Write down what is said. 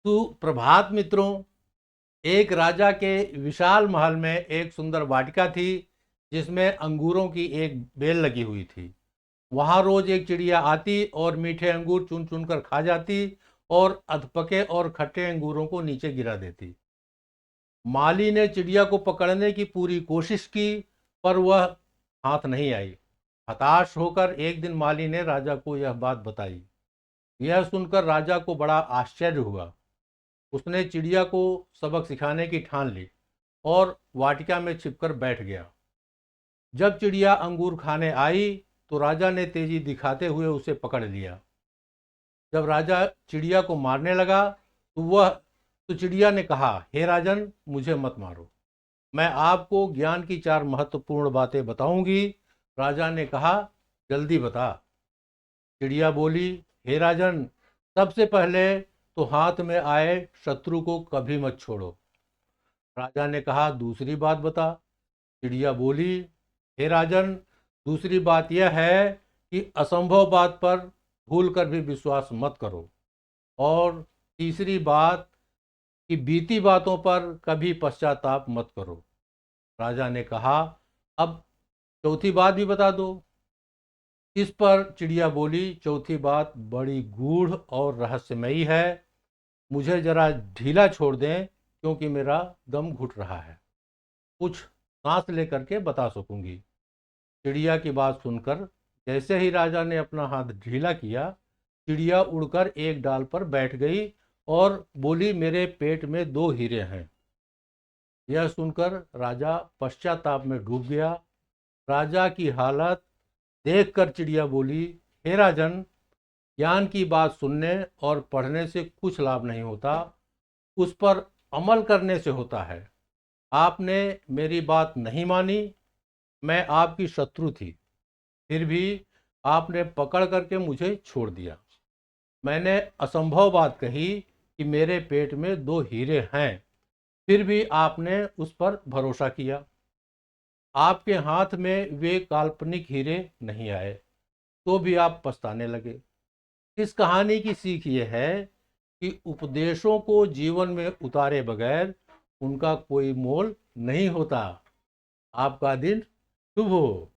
सुप्रभात मित्रों। एक राजा के विशाल महल में एक सुंदर वाटिका थी जिसमें अंगूरों की एक बेल लगी हुई थी। वहां रोज एक चिड़िया आती और मीठे अंगूर चुन चुन कर खा जाती और अधपके और खट्टे अंगूरों को नीचे गिरा देती। माली ने चिड़िया को पकड़ने की पूरी कोशिश की पर वह हाथ नहीं आई। हताश होकर एक दिन माली ने राजा को यह बात बताई। यह सुनकर राजा को बड़ा आश्चर्य हुआ। उसने चिड़िया को सबक सिखाने की ठान ली और वाटिका में छिपकर बैठ गया। जब चिड़िया अंगूर खाने आई तो राजा ने तेजी दिखाते हुए उसे पकड़ लिया। जब राजा चिड़िया को मारने लगा तो चिड़िया ने कहा, हे राजन, मुझे मत मारो, मैं आपको ज्ञान की 4 महत्वपूर्ण बातें बताऊंगी। राजा ने कहा, जल्दी बता। चिड़िया बोली, हे राजन, सबसे पहले तो हाथ में आए शत्रु को कभी मत छोड़ो। राजा ने कहा, दूसरी बात बता। चिड़िया बोली, हे राजन, दूसरी बात यह है कि असंभव बात पर भूल कर भी विश्वास मत करो। और तीसरी बात कि बीती बातों पर कभी पश्चाताप मत करो। राजा ने कहा, अब चौथी बात भी बता दो। इस पर चिड़िया बोली, चौथी बात बड़ी गूढ़ और रहस्यमयी है, मुझे जरा ढीला छोड़ दें क्योंकि मेरा दम घुट रहा है, कुछ सांस लेकर के बता सकूंगी। चिड़िया की बात सुनकर जैसे ही राजा ने अपना हाथ ढीला किया, चिड़िया उड़कर एक डाल पर बैठ गई और बोली, मेरे पेट में 2 हीरे हैं। यह सुनकर राजा पश्चाताप में डूब गया। राजा की हालत देखकर चिड़िया बोली, हे राजन, ज्ञान की बात सुनने और पढ़ने से कुछ लाभ नहीं होता, उस पर अमल करने से होता है। आपने मेरी बात नहीं मानी, मैं आपकी शत्रु थी, फिर भी आपने पकड़ करके मुझे छोड़ दिया। मैंने असंभव बात कही कि मेरे पेट में 2 हीरे हैं, फिर भी आपने उस पर भरोसा किया। आपके हाथ में वे काल्पनिक हीरे नहीं आए तो भी आप पछताने लगे। इस कहानी की सीख ये है कि उपदेशों को जीवन में उतारे बगैर उनका कोई मोल नहीं होता। आपका दिन शुभ हो।